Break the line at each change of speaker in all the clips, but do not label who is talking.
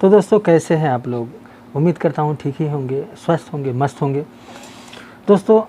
तो दोस्तों कैसे हैं आप लोग। उम्मीद करता हूँ ठीक ही होंगे, स्वस्थ होंगे, मस्त होंगे। दोस्तों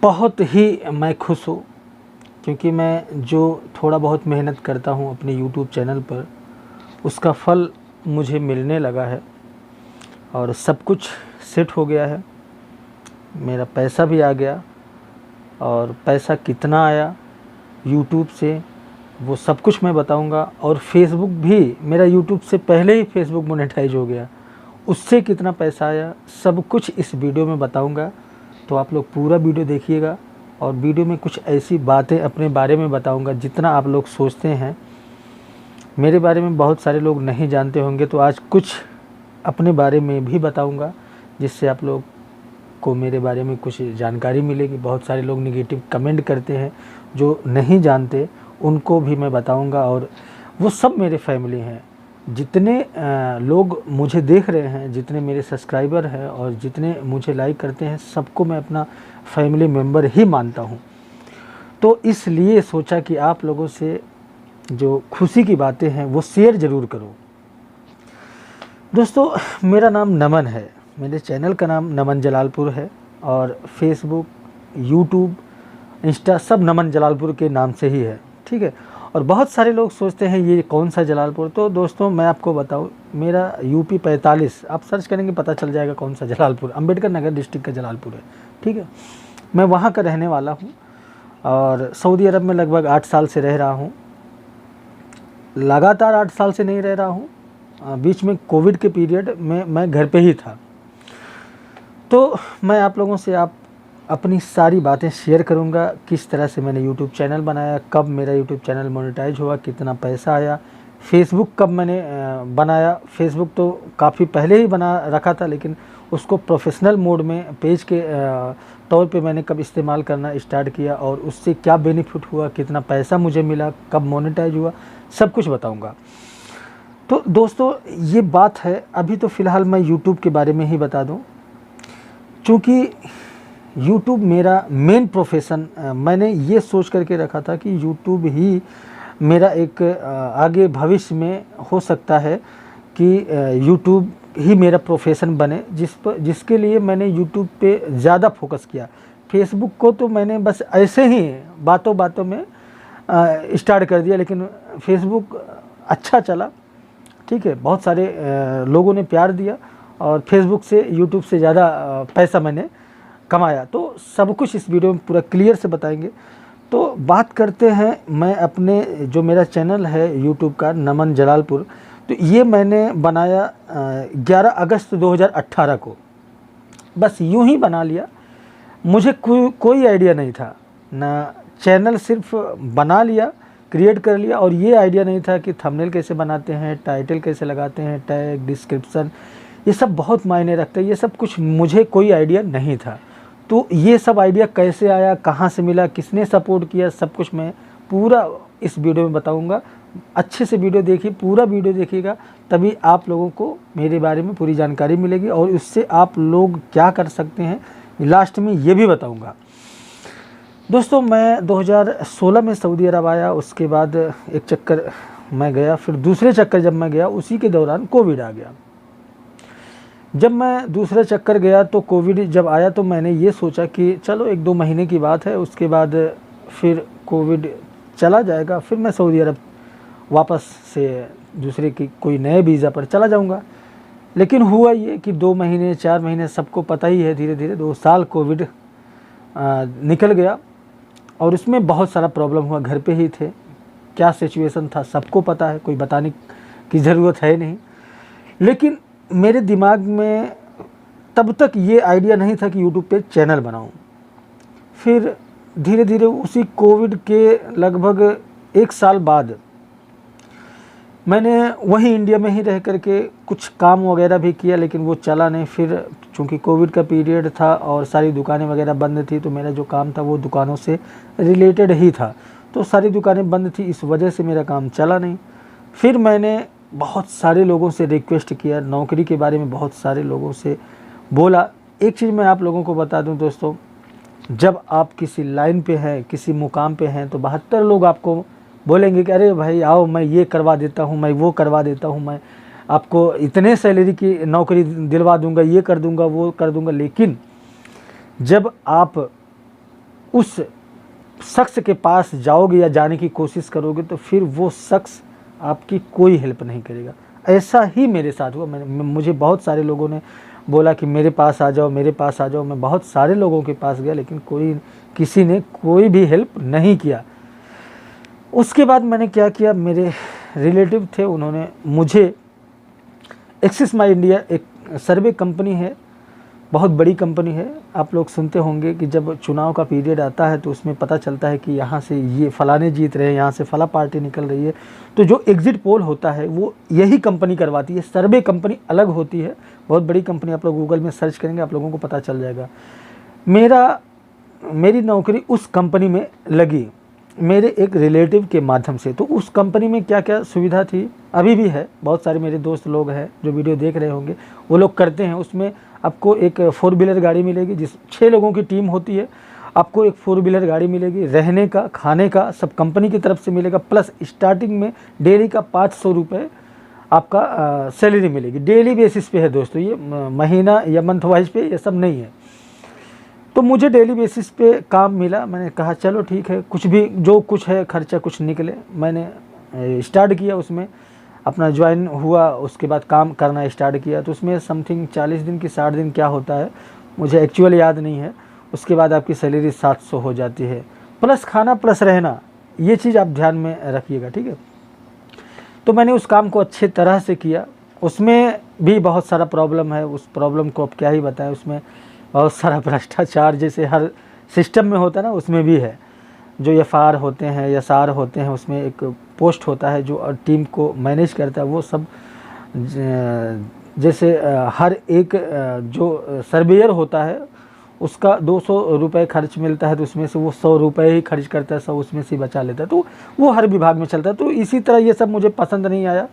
बहुत ही मैं खुश हूँ क्योंकि मैं जो थोड़ा बहुत मेहनत करता हूँ अपने YouTube चैनल पर उसका फल मुझे मिलने लगा है और सब कुछ सेट हो गया है। मेरा पैसा भी आ गया और पैसा कितना आया YouTube से वो सब कुछ मैं बताऊंगा। और फेसबुक भी मेरा YouTube से पहले ही फेसबुक मोनेटाइज हो गया, उससे कितना पैसा आया सब कुछ इस वीडियो में बताऊंगा। तो आप लोग पूरा वीडियो देखिएगा और वीडियो में कुछ ऐसी बातें अपने बारे में बताऊंगा जितना आप लोग सोचते हैं मेरे बारे में बहुत सारे लोग नहीं जानते होंगे। तो आज कुछ अपने बारे में भी बताऊंगा जिससे आप लोग को मेरे बारे में कुछ जानकारी मिलेगी। बहुत सारे लोग नेगेटिव कमेंट करते हैं, जो नहीं जानते उनको भी मैं बताऊंगा। और वो सब मेरे फैमिली हैं, जितने लोग मुझे देख रहे हैं, जितने मेरे सब्सक्राइबर हैं और जितने मुझे लाइक करते हैं, सबको मैं अपना फैमिली मेम्बर ही मानता हूं। तो इसलिए सोचा कि आप लोगों से जो खुशी की बातें हैं वो शेयर ज़रूर करूं। दोस्तों मेरा नाम नमन है, मेरे चैनल का नाम नमन जलालपुर है और फेसबुक, यूट्यूब, इंस्टा सब नमन जलालपुर के नाम से ही है, ठीक है। और बहुत सारे लोग सोचते हैं ये कौन सा जलालपुर। तो दोस्तों मैं आपको बताऊं, मेरा यूपी 45 आप सर्च करेंगे पता चल जाएगा कौन सा जलालपुर, अंबेडकर नगर डिस्ट्रिक्ट का जलालपुर है, ठीक है। मैं वहाँ का रहने वाला हूँ और सऊदी अरब में लगभग 8 साल से रह रहा हूँ। लगातार 8 साल से नहीं रह रहा हूँ, बीच में कोविड के पीरियड में मैं घर पे ही था। तो मैं आप लोगों से अपनी सारी बातें शेयर करूंगा, किस तरह से मैंने YouTube चैनल बनाया, कब मेरा YouTube चैनल मोनेटाइज हुआ, कितना पैसा आया, फेसबुक कब मैंने बनाया। फेसबुक तो काफ़ी पहले ही बना रखा था लेकिन उसको प्रोफेशनल मोड में पेज के तौर पे मैंने कब इस्तेमाल करना स्टार्ट किया और उससे क्या बेनिफिट हुआ, कितना पैसा मुझे मिला, कब मोनेटाइज हुआ, सब कुछ बताऊँगा। तो दोस्तों ये बात है, अभी तो फ़िलहाल मैं YouTube के बारे में ही बता दूँ क्योंकि YouTube मेरा मेन प्रोफेशन मैंने ये सोच करके रखा था कि YouTube ही मेरा एक आगे भविष्य में हो सकता है कि YouTube ही मेरा प्रोफेशन बने, जिसके लिए मैंने YouTube पे ज़्यादा फोकस किया। फेसबुक को तो मैंने बस ऐसे ही बातों बातों में स्टार्ट कर दिया, लेकिन फेसबुक अच्छा चला, ठीक है। बहुत सारे लोगों ने प्यार दिया और फेसबुक से YouTube से ज़्यादा पैसा मैंने कमाया। तो सब कुछ इस वीडियो में पूरा क्लियर से बताएंगे। तो बात करते हैं, मैं अपने जो मेरा चैनल है YouTube का नमन जलालपुर, तो ये मैंने बनाया 11 अगस्त 2018 को। बस यूं ही बना लिया, मुझे कोई आइडिया नहीं था ना, चैनल सिर्फ बना लिया, क्रिएट कर लिया। और ये आइडिया नहीं था कि थंबनेल कैसे बनाते हैं, टाइटल कैसे लगाते हैं, टैग, डिस्क्रिप्शन, ये सब बहुत मायने रखते हैं। ये सब कुछ मुझे कोई आइडिया नहीं था। तो ये सब आइडिया कैसे आया, कहाँ से मिला, किसने सपोर्ट किया, सब कुछ मैं पूरा इस वीडियो में बताऊंगा। अच्छे से वीडियो देखिए, पूरा वीडियो देखिएगा, तभी आप लोगों को मेरे बारे में पूरी जानकारी मिलेगी और उससे आप लोग क्या कर सकते हैं लास्ट में ये भी बताऊंगा। दोस्तों मैं 2016 में सऊदी अरब आया, उसके बाद एक चक्कर मैं गया, फिर दूसरे चक्कर जब मैं गया उसी के दौरान कोविड आ गया। जब मैं दूसरे चक्कर गया तो कोविड जब आया तो मैंने ये सोचा कि चलो 1-2 महीने की बात है, उसके बाद फिर कोविड चला जाएगा, फिर मैं सऊदी अरब वापस से दूसरे की कोई नए वीज़ा पर चला जाऊंगा। लेकिन हुआ ये कि 2 महीने 4 महीने, सबको पता ही है, धीरे धीरे 2 साल कोविड निकल गया और उसमें बहुत सारा प्रॉब्लम हुआ। घर पे ही थे, क्या सिचुएशन था सबको पता है, कोई बताने की ज़रूरत है नहीं। लेकिन मेरे दिमाग में तब तक ये आइडिया नहीं था कि YouTube पे चैनल बनाऊं। फिर धीरे धीरे उसी कोविड के लगभग 1 साल बाद मैंने वहीं इंडिया में ही रह करके कुछ काम वगैरह भी किया, लेकिन वो चला नहीं। फिर चूँकि कोविड का पीरियड था और सारी दुकानें वगैरह बंद थी, तो मेरा जो काम था वो दुकानों से रिलेटेड ही था, तो सारी दुकानें बंद थी, इस वजह से मेरा काम चला नहीं। फिर मैंने बहुत सारे लोगों से रिक्वेस्ट किया, नौकरी के बारे में बहुत सारे लोगों से बोला। एक चीज़ मैं आप लोगों को बता दूं दोस्तों, जब आप किसी लाइन पे हैं, किसी मुकाम पे हैं, तो 72 लोग आपको बोलेंगे कि अरे भाई आओ, मैं ये करवा देता हूँ, मैं वो करवा देता हूँ, मैं आपको इतने सैलरी की नौकरी दिलवा दूंगा, ये कर दूंगा, वो कर दूंगा। लेकिन जब आप उस शख्स के पास जाओगे या जाने की कोशिश करोगे तो फिर वो शख्स आपकी कोई हेल्प नहीं करेगा। ऐसा ही मेरे साथ हुआ। मुझे बहुत सारे लोगों ने बोला कि मेरे पास आ जाओ, मेरे पास आ जाओ। मैं बहुत सारे लोगों के पास गया, लेकिन किसी ने कोई भी हेल्प नहीं किया। उसके बाद मैंने क्या किया, मेरे रिलेटिव थे, उन्होंने मुझे एक्सिस माई इंडिया एक सर्वे कंपनी है, बहुत बड़ी कंपनी है। आप लोग सुनते होंगे कि जब चुनाव का पीरियड आता है तो उसमें पता चलता है कि यहाँ से ये फलाने जीत रहे हैं, यहाँ से फला पार्टी निकल रही है। तो जो एग्जिट पोल होता है वो यही कंपनी करवाती है। सर्वे कंपनी अलग होती है, बहुत बड़ी कंपनी। आप लोग गूगल में सर्च करेंगे, आप लोगों को पता चल जाएगा। मेरी नौकरी उस कंपनी में लगी मेरे एक रिलेटिव के माध्यम से। तो उस कंपनी में क्या क्या सुविधा थी, अभी भी है। बहुत सारे मेरे दोस्त लोग हैं जो वीडियो देख रहे होंगे, वो लोग करते हैं। उसमें आपको एक 4 व्हीलर गाड़ी मिलेगी, 6 लोगों की टीम होती है। आपको एक 4 व्हीलर गाड़ी मिलेगी, रहने का, खाने का सब कंपनी की तरफ से मिलेगा। प्लस स्टार्टिंग में डेली का 500 रुपये आपका सैलरी मिलेगी। डेली बेसिस पे है दोस्तों, ये महीना या मंथ वाइज पे ये सब नहीं है। तो मुझे डेली बेसिस पे काम मिला। मैंने कहा चलो ठीक है, कुछ भी जो कुछ है खर्चा कुछ निकले। मैंने स्टार्ट किया, उसमें अपना ज्वाइन हुआ। उसके बाद काम करना स्टार्ट किया। तो उसमें समथिंग 40 दिन की 60 दिन क्या होता है मुझे एक्चुअल याद नहीं है। उसके बाद आपकी सैलरी 700 हो जाती है, प्लस खाना प्लस रहना। ये चीज़ आप ध्यान में रखिएगा, ठीक है। तो मैंने उस काम को अच्छे तरह से किया। उसमें भी बहुत सारा प्रॉब्लम है, उस प्रॉब्लम को अब क्या ही बताएं। उसमें बहुत सारा भ्रष्टाचार जैसे हर सिस्टम में होता है ना, उसमें भी है। जो एफआर होते हैं, एसआर होते हैं, उसमें एक पोस्ट होता है जो टीम को मैनेज करता है। वो सब जैसे हर एक जो सर्वेयर होता है उसका 200 रुपये खर्च मिलता है, तो उसमें से वो 100 रुपये ही खर्च करता है, 100 उसमें से बचा लेता है। तो वो हर विभाग में चलता है। तो इसी तरह ये सब मुझे पसंद नहीं आया।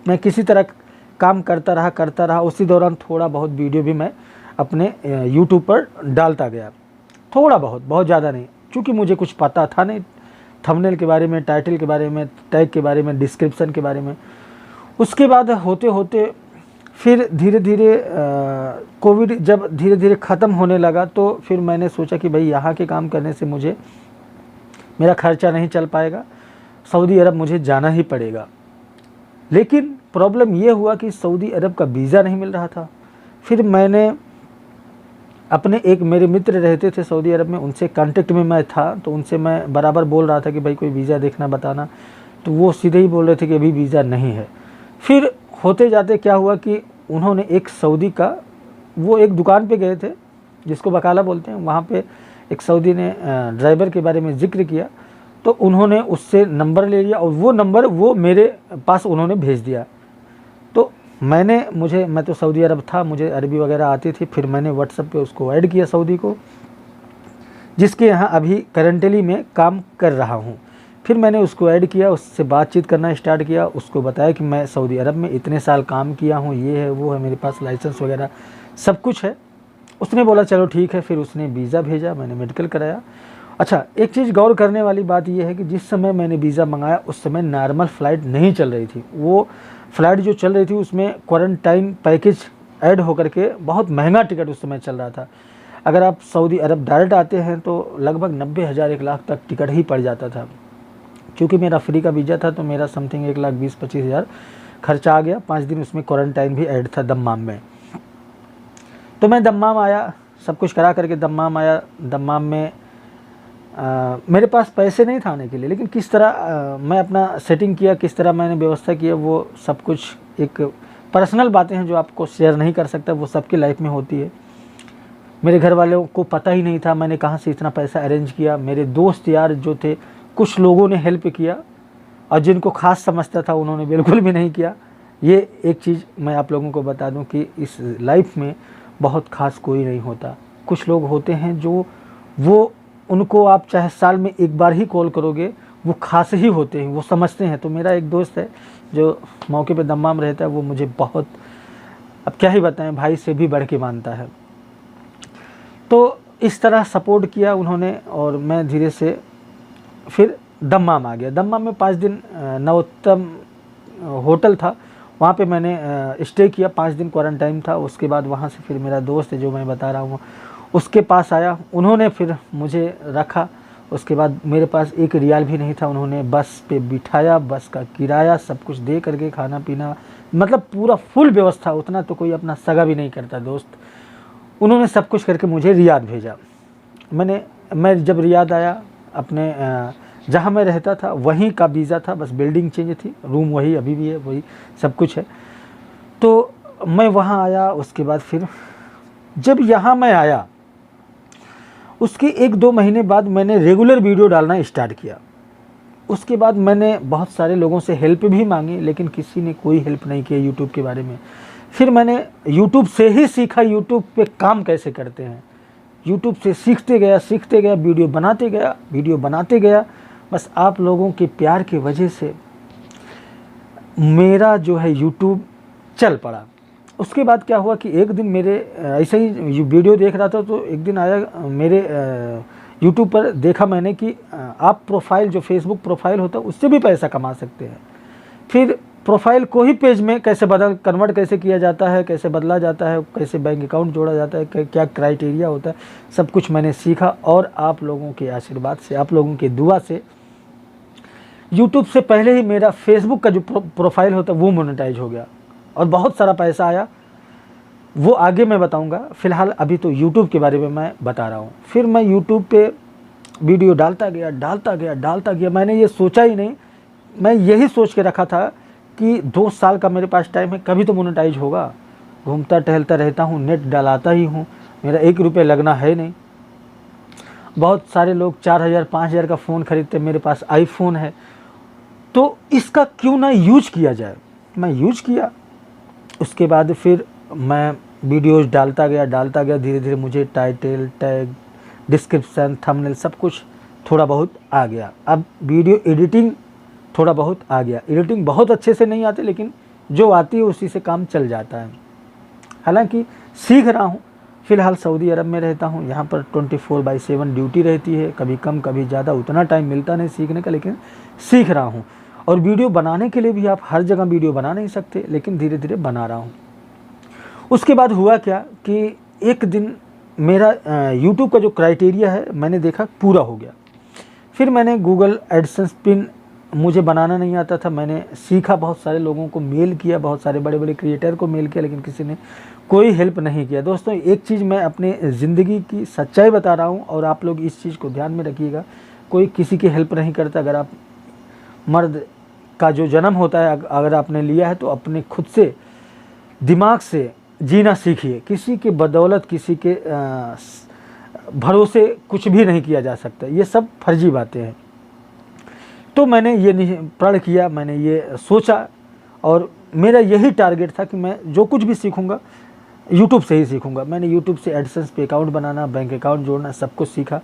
मैं किसी तरह काम करता रहा। उसी दौरान थोड़ा बहुत वीडियो भी मैं अपने यूट्यूब पर डालता गया, थोड़ा बहुत ज़्यादा नहीं, क्योंकि मुझे कुछ पता था नहीं थंबनेल के बारे में, टाइटल के बारे में, टैग के बारे में, डिस्क्रिप्शन के बारे में। उसके बाद होते होते फिर धीरे धीरे कोविड जब धीरे धीरे ख़त्म होने लगा, तो फिर मैंने सोचा कि भाई यहाँ के काम करने से मुझे मेरा खर्चा नहीं चल पाएगा, सऊदी अरब मुझे जाना ही पड़ेगा। लेकिन प्रॉब्लम ये हुआ कि सऊदी अरब का वीज़ा नहीं मिल रहा था। फिर मैंने अपने एक मेरे मित्र रहते थे सऊदी अरब में, उनसे कांटेक्ट में मैं था। तो उनसे मैं बराबर बोल रहा था कि भाई कोई वीज़ा देखना, बताना। तो वो सीधे ही बोल रहे थे कि अभी वीज़ा नहीं है। फिर होते जाते क्या हुआ कि उन्होंने एक सऊदी का, वो एक दुकान पे गए थे जिसको बकाला बोलते हैं, वहाँ पे एक सऊदी ने ड्राइवर के बारे में ज़िक्र किया। तो उन्होंने उससे नंबर ले लिया और वो नंबर वो मेरे पास उन्होंने भेज दिया। तो मैं तो सऊदी अरब था, मुझे अरबी वगैरह आती थी। फिर मैंने व्हाट्सएप पे उसको ऐड किया, सऊदी को, जिसके यहाँ अभी करंटली में काम कर रहा हूँ। फिर मैंने उसको ऐड किया, उससे बातचीत करना स्टार्ट किया। उसको बताया कि मैं सऊदी अरब में इतने साल काम किया हूँ, ये है वो है, मेरे पास लाइसेंस वगैरह सब कुछ है। उसने बोला चलो ठीक है। फिर उसने वीज़ा भेजा, मैंने मेडिकल कराया। अच्छा, एक चीज़ गौर करने वाली बात यह है कि जिस समय मैंने वीज़ा मंगाया उस समय नॉर्मल फ़्लाइट नहीं चल रही थी। वो फ़्लाइट जो चल रही थी उसमें क्वारंटाइन पैकेज ऐड होकर के बहुत महंगा टिकट उस समय चल रहा था। अगर आप सऊदी अरब डायरेक्ट आते हैं तो लगभग 90,000 1 लाख तक टिकट ही पड़ जाता था। क्योंकि मेरा फ्री का वीज़ा था तो मेरा समथिंग 1,20,000-25,000 खर्चा आ गया। 5 दिन उसमें क्वारंटाइन भी ऐड था दम्माम में। तो मैं दम्माम आया, सब कुछ करा करके दम्माम आया। दम्माम में मेरे पास पैसे नहीं था आने के लिए, लेकिन किस तरह मैं अपना सेटिंग किया, किस तरह मैंने व्यवस्था किया, वो सब कुछ एक पर्सनल बातें हैं जो आपको शेयर नहीं कर सकता, वो सबकी लाइफ में होती है। मेरे घर वालों को पता ही नहीं था मैंने कहाँ से इतना पैसा अरेंज किया। मेरे दोस्त यार जो थे, कुछ लोगों ने हेल्प किया और जिनको खास समझता था उन्होंने बिल्कुल भी नहीं किया। ये एक चीज़ मैं आप लोगों को बता दूं कि इस लाइफ में बहुत खास कोई नहीं होता। कुछ लोग होते हैं जो उनको आप चाहे साल में एक बार ही कॉल करोगे, वो खास ही होते हैं, वो समझते हैं। तो मेरा एक दोस्त है जो मौके पे दम्माम रहता है, वो मुझे बहुत, अब क्या ही बताएं, भाई से भी बढ़ के मानता है। तो इस तरह सपोर्ट किया उन्होंने और मैं धीरे से फिर दम्माम आ गया। दम्माम में 5 दिन नवोत्तम होटल था, वहाँ पे मैंने स्टे किया, 5 दिन क्वारंटाइन था। उसके बाद वहाँ से फिर मेरा दोस्त है जो मैं बता रहा हूँ उसके पास आया, उन्होंने फिर मुझे रखा। उसके बाद मेरे पास 1 रियाल भी नहीं था, उन्होंने बस पे बिठाया, बस का किराया सब कुछ दे करके, खाना पीना मतलब पूरा फुल व्यवस्था, उतना तो कोई अपना सगा भी नहीं करता दोस्त। उन्होंने सब कुछ करके मुझे रियाद भेजा। मैं जब रियाद आया, अपने जहाँ मैं रहता था वहीं का वीज़ा था, बस बिल्डिंग चेंज थी, रूम वही अभी भी है, वही सब कुछ है। तो मैं वहाँ आया। उसके बाद फिर जब यहाँ मैं आया उसके 1-2 महीने बाद मैंने रेगुलर वीडियो डालना स्टार्ट किया। उसके बाद मैंने बहुत सारे लोगों से हेल्प भी मांगी, लेकिन किसी ने कोई हेल्प नहीं किया यूट्यूब के बारे में। फिर मैंने यूट्यूब से ही सीखा यूट्यूब पे काम कैसे करते हैं। यूट्यूब से सीखते गया, वीडियो बनाते गया। बस आप लोगों के प्यार की वजह से मेरा जो है यूट्यूब चल पड़ा। उसके बाद क्या हुआ कि एक दिन मेरे ऐसे ही वीडियो देख रहा था, तो एक दिन आया मेरे यूट्यूब पर, देखा मैंने कि आप प्रोफाइल, जो फेसबुक प्रोफाइल होता है उससे भी पैसा कमा सकते हैं। फिर प्रोफाइल को ही पेज में कैसे कन्वर्ट कैसे किया जाता है, कैसे बदला जाता है, कैसे बैंक अकाउंट जोड़ा जाता है, क्या क्राइटेरिया होता है, सब कुछ मैंने सीखा। और आप लोगों के आशीर्वाद से, आप लोगों की दुआ से यूट्यूब से पहले ही मेरा फेसबुक का जो प्रोफाइल होता है वो मोनेटाइज हो गया और बहुत सारा पैसा आया। वो आगे मैं बताऊंगा, फ़िलहाल अभी तो यूट्यूब के बारे में मैं बता रहा हूँ। फिर मैं यूट्यूब पे वीडियो डालता गया। मैंने ये सोचा ही नहीं, मैं यही सोच के रखा था कि 2 साल का मेरे पास टाइम है, कभी तो मोनेटाइज होगा। घूमता टहलता रहता हूँ, नेट डलाता ही हूँ, मेरा 1 रुपये लगना है नहीं। बहुत सारे लोग 4,000-5,000 का फ़ोन खरीदते, मेरे पास आईफोन है, तो इसका क्यों ना यूज किया जाए। मैं यूज किया। उसके बाद फिर मैं वीडियोज़ डालता गया, धीरे धीरे मुझे टाइटल, टैग, डिस्क्रिप्शन, थंबनेल सब कुछ थोड़ा बहुत आ गया। अब वीडियो एडिटिंग थोड़ा बहुत आ गया। एडिटिंग बहुत अच्छे से नहीं आती, लेकिन जो आती है उसी से काम चल जाता है। हालांकि सीख रहा हूँ। फ़िलहाल सऊदी अरब में रहता हूँ, यहाँ पर 24/7 ड्यूटी रहती है, कभी कम कभी ज़्यादा, उतना टाइम मिलता नहीं सीखने का, लेकिन सीख रहा हूँ। और वीडियो बनाने के लिए भी आप हर जगह वीडियो बना नहीं सकते, लेकिन धीरे धीरे बना रहा हूँ। उसके बाद हुआ क्या कि एक दिन मेरा यूट्यूब का जो क्राइटेरिया है मैंने देखा पूरा हो गया। फिर मैंने गूगल एडसेंस पिन, मुझे बनाना नहीं आता था, मैंने सीखा, बहुत सारे लोगों को मेल किया, बहुत सारे बड़े बड़े क्रिएटर को मेल किया, लेकिन किसी ने कोई हेल्प नहीं किया। दोस्तों, एक चीज़ मैं अपने ज़िंदगी की सच्चाई बता रहा हूँ और आप लोग इस चीज़ को ध्यान में रखिएगा। कोई किसी की हेल्प नहीं करता। अगर आप मर्द का जो जन्म होता है अगर आपने लिया है तो अपने खुद से दिमाग से जीना सीखिए। किसी के बदौलत, किसी के भरोसे कुछ भी नहीं किया जा सकता, ये सब फर्जी बातें हैं। तो मैंने ये नहीं प्रण किया, मैंने ये सोचा और मेरा यही टारगेट था कि मैं जो कुछ भी सीखूंगा यूट्यूब से ही सीखूंगा। मैंने यूट्यूब से एडसेंस पे अकाउंट बनाना, बैंक अकाउंट जोड़ना, सब कुछ सीखा।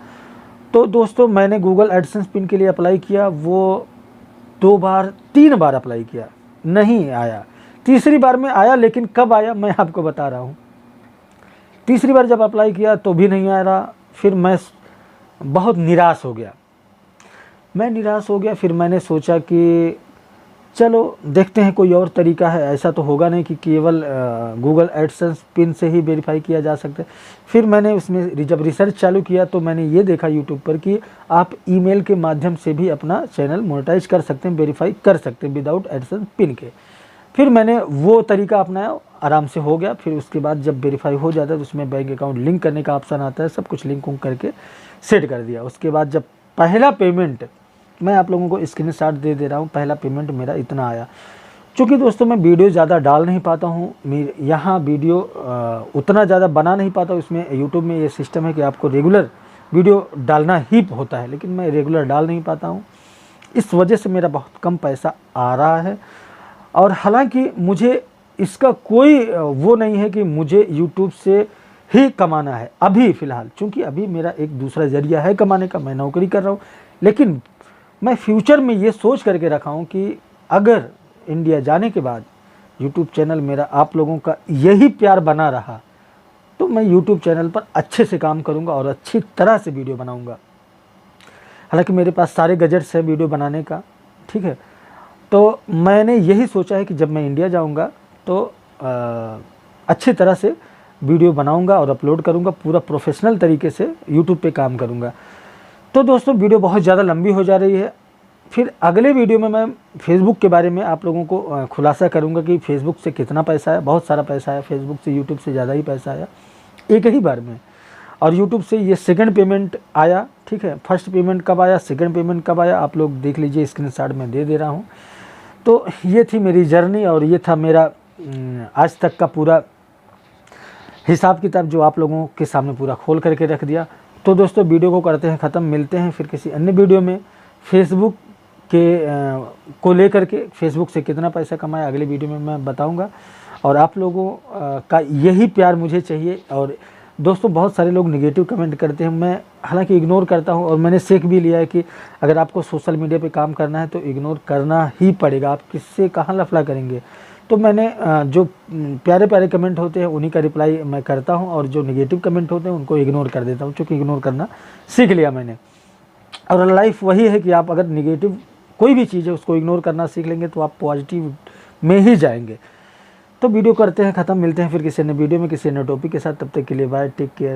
तो दोस्तों, मैंने गूगल एडसेंस पिन के लिए अप्लाई किया, वो 2 बार 3 बार अप्लाई किया, नहीं आया। तीसरी बार में आया, लेकिन कब आया मैं आपको बता रहा हूँ। तीसरी बार जब अप्लाई किया तो भी नहीं आ रहा। फिर मैं बहुत निराश हो गया। फिर मैंने सोचा कि चलो देखते हैं कोई और तरीका है, ऐसा तो होगा नहीं कि केवल गूगल एडसेंस पिन से ही वेरीफाई किया जा सकता है। फिर मैंने उसमें जब रिसर्च चालू किया तो मैंने ये देखा यूट्यूब पर कि आप ईमेल के माध्यम से भी अपना चैनल मोनेटाइज कर सकते हैं, वेरीफाई कर सकते हैं विदाउट एडसेंस पिन के। फिर मैंने वो तरीका अपनाया, आराम से हो गया। फिर उसके बाद जब वेरीफाई हो जाता है तो उसमें बैंक अकाउंट लिंक करने का ऑप्शन आता है, सब कुछ लिंक करके सेट कर दिया। उसके बाद जब पहला पेमेंट, मैं आप लोगों को स्क्रीनशॉट दे रहा हूँ, पहला पेमेंट मेरा इतना आया। चूँकि दोस्तों मैं वीडियो ज़्यादा डाल नहीं पाता हूँ, यहाँ वीडियो उतना ज़्यादा बना नहीं पाता हूँ। इसमें यूट्यूब में ये सिस्टम है कि आपको रेगुलर वीडियो डालना ही होता है, लेकिन मैं रेगुलर डाल नहीं पाता हूँ। इस वजह से मेरा बहुत कम पैसा आ रहा है। और हालांकि मुझे इसका कोई वो नहीं है कि मुझे यूट्यूब से ही कमाना है अभी फ़िलहाल, क्योंकि अभी मेरा एक दूसरा ज़रिया है कमाने का, मैं नौकरी कर रहा हूँ। लेकिन मैं फ्यूचर में ये सोच करके रखा हूँ कि अगर इंडिया जाने के बाद यूट्यूब चैनल मेरा आप लोगों का यही प्यार बना रहा तो मैं यूट्यूब चैनल पर अच्छे से काम करूँगा और अच्छी तरह से वीडियो बनाऊँगा। हालांकि मेरे पास सारे गैजेट्स हैं वीडियो बनाने का, ठीक है, तो मैंने यही सोचा है कि जब मैं इंडिया जाऊंगा तो अच्छी तरह से वीडियो बनाऊंगा और अपलोड करूंगा, पूरा प्रोफेशनल तरीके से यूट्यूब पे काम करूंगा। तो दोस्तों वीडियो बहुत ज़्यादा लंबी हो जा रही है। फिर अगले वीडियो में मैं फेसबुक के बारे में आप लोगों को खुलासा करूंगा कि फेसबुक से कितना पैसा आया। बहुत सारा पैसा आया फेसबुक से, यूट्यूब से ज़्यादा ही पैसा आया एक ही बार में। और यूट्यूब से ये सेकंड पेमेंट आया, ठीक है। फर्स्ट पेमेंट कब आया, सेकंड पेमेंट कब आया, आप लोग देख लीजिए, स्क्रीनशॉट में दे रहा हूँ। तो ये थी मेरी जर्नी और ये था मेरा आज तक का पूरा हिसाब किताब जो आप लोगों के सामने पूरा खोल करके रख दिया। तो दोस्तों वीडियो को करते हैं ख़त्म, मिलते हैं फिर किसी अन्य वीडियो में। फेसबुक के को लेकर के फेसबुक से कितना पैसा कमाया अगले वीडियो में मैं बताऊंगा। और आप लोगों का यही प्यार मुझे चाहिए। और दोस्तों बहुत सारे लोग नेगेटिव कमेंट करते हैं, मैं हालांकि इग्नोर करता हूं। और मैंने सीख भी लिया है कि अगर आपको सोशल मीडिया पे काम करना है तो इग्नोर करना ही पड़ेगा, आप किससे कहाँ लफड़ा करेंगे। तो मैंने जो प्यारे प्यारे कमेंट होते हैं उन्हीं का रिप्लाई मैं करता हूं, और जो नेगेटिव कमेंट होते हैं उनको इग्नोर कर देता हूं, क्योंकि इग्नोर करना सीख लिया मैंने। और लाइफ वही है कि आप अगर नेगेटिव कोई भी चीज़ है उसको इग्नोर करना सीख लेंगे तो आप पॉजिटिव में ही जाएंगे। तो वीडियो करते हैं ख़त्म, मिलते हैं फिर किसी अन्य वीडियो में किसी अन्य टॉपिक के साथ। तब तक के लिए बाय, टेक केयर।